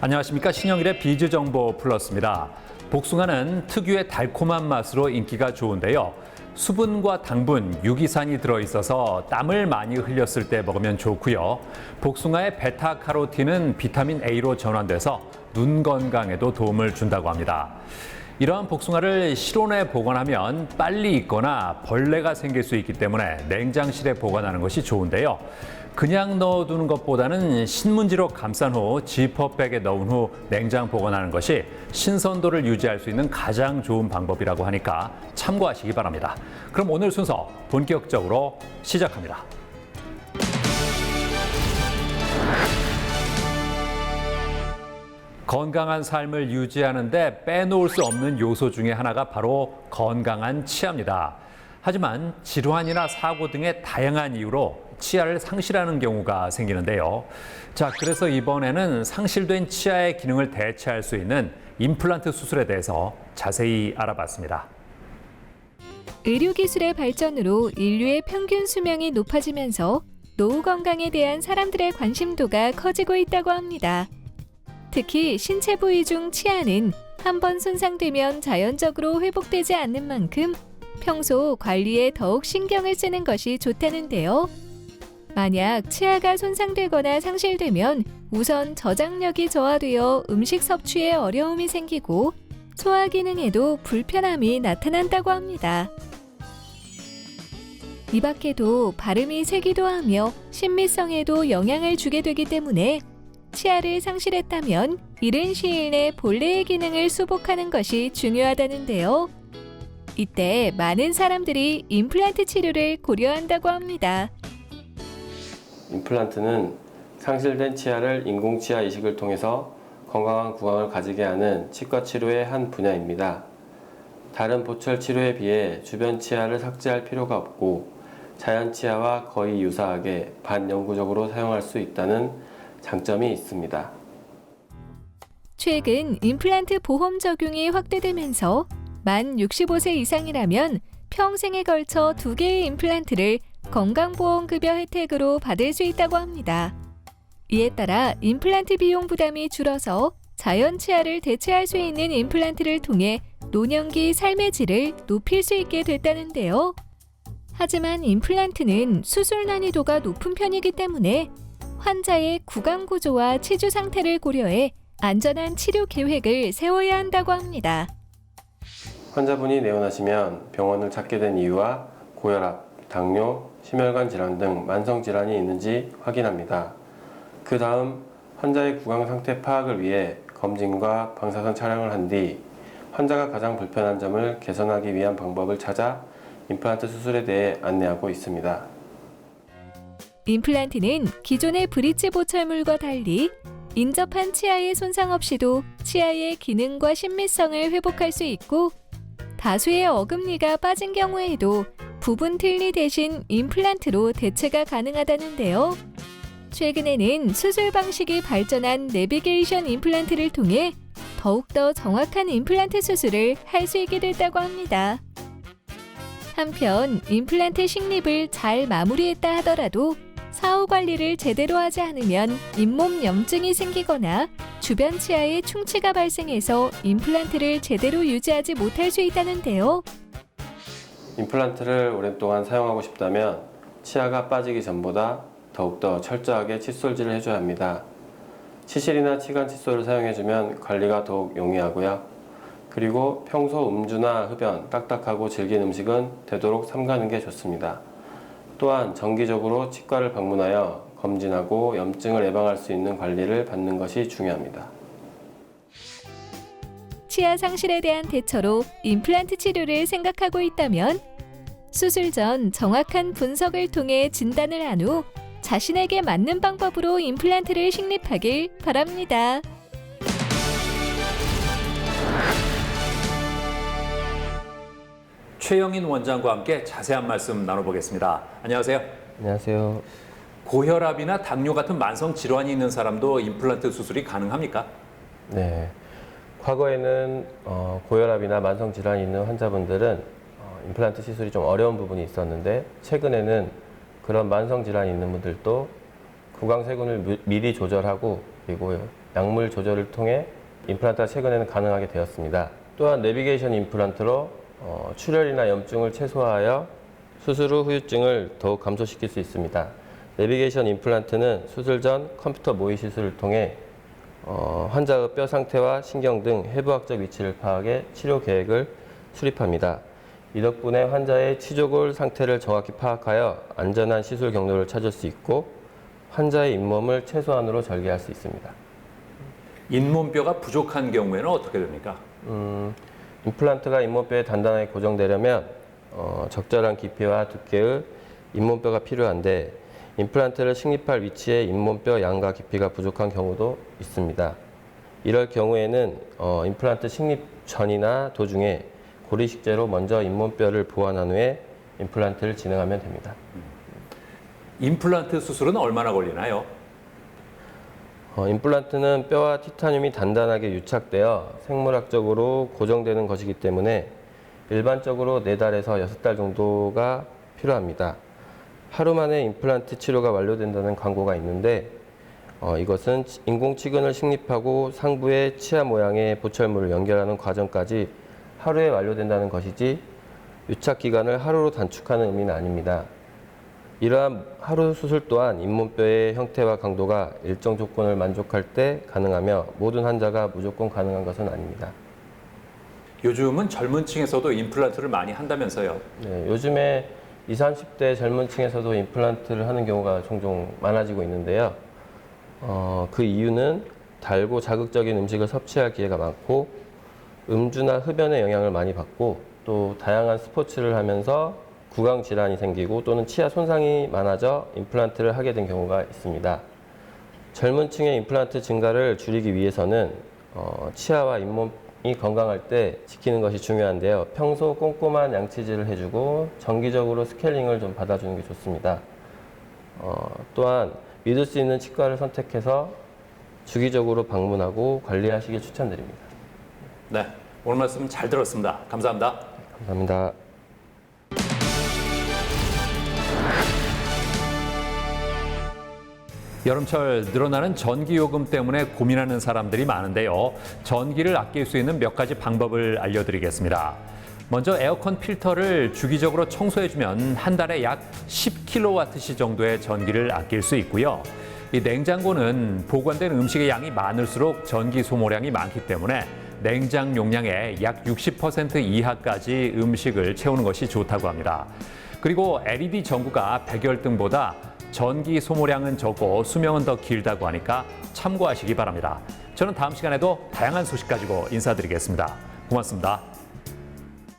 안녕하십니까. 신영일의 비즈 정보 플러스입니다. 복숭아는 특유의 달콤한 맛으로 인기가 좋은데요. 수분과 당분, 유기산이 들어있어서 땀을 많이 흘렸을 때 먹으면 좋고요. 복숭아의 베타카로틴은 비타민 A로 전환돼서 눈 건강에도 도움을 준다고 합니다. 이러한 복숭아를 실온에 보관하면 빨리 익거나 벌레가 생길 수 있기 때문에 냉장실에 보관하는 것이 좋은데요. 그냥 넣어두는 것보다는 신문지로 감싼 후 지퍼백에 넣은 후 냉장 보관하는 것이 신선도를 유지할 수 있는 가장 좋은 방법이라고 하니까 참고하시기 바랍니다. 그럼 오늘 순서 본격적으로 시작합니다. 건강한 삶을 유지하는 데 빼놓을 수 없는 요소 중에 하나가 바로 건강한 치아입니다. 하지만 질환이나 사고 등의 다양한 이유로 치아를 상실하는 경우가 생기는데요. 자, 그래서 이번에는 상실된 치아의 기능을 대체할 수 있는 임플란트 수술에 대해서 자세히 알아봤습니다. 의료기술의 발전으로 인류의 평균 수명이 높아지면서 노후 건강에 대한 사람들의 관심도가 커지고 있다고 합니다. 특히 신체 부위 중 치아는 한번 손상되면 자연적으로 회복되지 않는 만큼 평소 관리에 더욱 신경을 쓰는 것이 좋다는데요. 만약 치아가 손상되거나 상실되면 우선 저장력이 저하되어 음식 섭취에 어려움이 생기고 소화 기능에도 불편함이 나타난다고 합니다. 이 밖에도 발음이 세기도 하며 신미성에도 영향을 주게 되기 때문에 치아를 상실했다면 이른 시일 내 본래의 기능을 수복하는 것이 중요하다는데요. 이때 많은 사람들이 임플란트 치료를 고려한다고 합니다. 임플란트는 상실된 치아를 인공치아 이식을 통해서 건강한 구강을 가지게 하는 치과 치료의 한 분야입니다. 다른 보철 치료에 비해 주변 치아를 삭제할 필요가 없고 자연 치아와 거의 유사하게 반영구적으로 사용할 수 있다는 장점이 있습니다. 최근 임플란트 보험 적용이 확대되면서 만 65세 이상이라면 평생에 걸쳐 2개의 임플란트를 건강보험급여 혜택으로 받을 수 있다고 합니다. 이에 따라 임플란트 비용 부담이 줄어서 자연 치아를 대체할 수 있는 임플란트를 통해 노년기 삶의 질을 높일 수 있게 됐다는데요. 하지만 임플란트는 수술 난이도가 높은 편이기 때문에 환자의 구강 구조와 치주 상태를 고려해 안전한 치료 계획을 세워야 한다고 합니다. 환자분이 내원하시면 병원을 찾게 된 이유와 고혈압, 당뇨, 심혈관 질환 등 만성 질환이 있는지 확인합니다. 그 다음 환자의 구강 상태 파악을 위해 검진과 방사선 촬영을 한 뒤 환자가 가장 불편한 점을 개선하기 위한 방법을 찾아 임플란트 수술에 대해 안내하고 있습니다. 임플란트는 기존의 브릿지 보철물과 달리 인접한 치아의 손상 없이도 치아의 기능과 신미성을 회복할 수 있고 다수의 어금니가 빠진 경우에도 부분 틀니 대신 임플란트로 대체가 가능하다는데요. 최근에는 수술 방식이 발전한 내비게이션 임플란트를 통해 더욱더 정확한 임플란트 수술을 할 수 있게 됐다고 합니다. 한편 임플란트 식립을 잘 마무리했다 하더라도 사후 관리를 제대로 하지 않으면 잇몸 염증이 생기거나 주변 치아에 충치가 발생해서 임플란트를 제대로 유지하지 못할 수 있다는데요. 임플란트를 오랫동안 사용하고 싶다면 치아가 빠지기 전보다 더욱더 철저하게 칫솔질을 해줘야 합니다. 치실이나 치간 칫솔을 사용해주면 관리가 더욱 용이하고요. 그리고 평소 음주나 흡연, 딱딱하고 질긴 음식은 되도록 삼가는 게 좋습니다. 또한 정기적으로 치과를 방문하여 검진하고 염증을 예방할 수 있는 관리를 받는 것이 중요합니다. 치아 상실에 대한 대처로 임플란트 치료를 생각하고 있다면 수술 전 정확한 분석을 통해 진단을 한 후 자신에게 맞는 방법으로 임플란트를 식립하길 바랍니다. 최영인 원장과 함께 자세한 말씀 나눠보겠습니다. 안녕하세요. 안녕하세요. 고혈압이나 당뇨 같은 만성 질환이 있는 사람도 임플란트 수술이 가능합니까? 네. 과거에는 고혈압이나 만성 질환이 있는 환자분들은 임플란트 시술이 좀 어려운 부분이 있었는데 최근에는 그런 만성 질환이 있는 분들도 구강 세균을 미리 조절하고 그리고 약물 조절을 통해 임플란트가 최근에는 가능하게 되었습니다. 또한 내비게이션 임플란트로 출혈이나 염증을 최소화하여 수술 후 후유증을 더욱 감소시킬 수 있습니다. 내비게이션 임플란트는 수술 전 컴퓨터 모의 시술을 통해 환자의 뼈 상태와 신경 등 해부학적 위치를 파악해 치료 계획을 수립합니다. 이 덕분에 환자의 치조골 상태를 정확히 파악하여 안전한 시술 경로를 찾을 수 있고 환자의 잇몸을 최소한으로 절개할 수 있습니다. 잇몸뼈가 부족한 경우에는 어떻게 됩니까? 임플란트가 잇몸뼈에 단단하게 고정되려면 적절한 깊이와 두께의 잇몸뼈가 필요한데 임플란트를 식립할 위치에 잇몸뼈 양과 깊이가 부족한 경우도 있습니다. 이럴 경우에는 임플란트 식립 전이나 도중에 고리식재로 먼저 잇몸뼈를 보완한 후에 임플란트를 진행하면 됩니다. 임플란트 수술은 얼마나 걸리나요? 임플란트는 뼈와 티타늄이 단단하게 유착되어 생물학적으로 고정되는 것이기 때문에 일반적으로 4달에서 6달 정도가 필요합니다. 하루 만에 임플란트 치료가 완료된다는 광고가 있는데 이것은 인공치근을 식립하고 상부의 치아 모양의 보철물을 연결하는 과정까지 하루에 완료된다는 것이지 유착 기간을 하루로 단축하는 의미는 아닙니다. 이러한 하루 수술 또한 잇몸뼈의 형태와 강도가 일정 조건을 만족할 때 가능하며 모든 환자가 무조건 가능한 것은 아닙니다. 요즘은 젊은 층에서도 임플란트를 많이 한다면서요? 네, 요즘에 20, 30대 젊은 층에서도 임플란트를 하는 경우가 종종 많아지고 있는데요. 그 이유는 달고 자극적인 음식을 섭취할 기회가 많고 음주나 흡연의 영향을 많이 받고 또 다양한 스포츠를 하면서 구강 질환이 생기고 또는 치아 손상이 많아져 임플란트를 하게 된 경우가 있습니다. 젊은 층의 임플란트 증가를 줄이기 위해서는 치아와 잇몸이 건강할 때 지키는 것이 중요한데요. 평소 꼼꼼한 양치질을 해주고 정기적으로 스케일링을 좀 받아주는 게 좋습니다. 또한 믿을 수 있는 치과를 선택해서 주기적으로 방문하고 관리하시길 추천드립니다. 네, 오늘 말씀 잘 들었습니다. 감사합니다. 감사합니다. 여름철 늘어나는 전기요금 때문에 고민하는 사람들이 많은데요. 전기를 아낄 수 있는 몇 가지 방법을 알려드리겠습니다. 먼저 에어컨 필터를 주기적으로 청소해주면 한 달에 약 10kWh 정도의 전기를 아낄 수 있고요. 이 냉장고는 보관된 음식의 양이 많을수록 전기 소모량이 많기 때문에 냉장 용량의 약 60% 이하까지 음식을 채우는 것이 좋다고 합니다. 그리고 LED 전구가 백열등보다 전기 소모량은 적고 수명은 더 길다고 하니까 참고하시기 바랍니다. 저는 다음 시간에도 다양한 소식 가지고 인사드리겠습니다. 고맙습니다.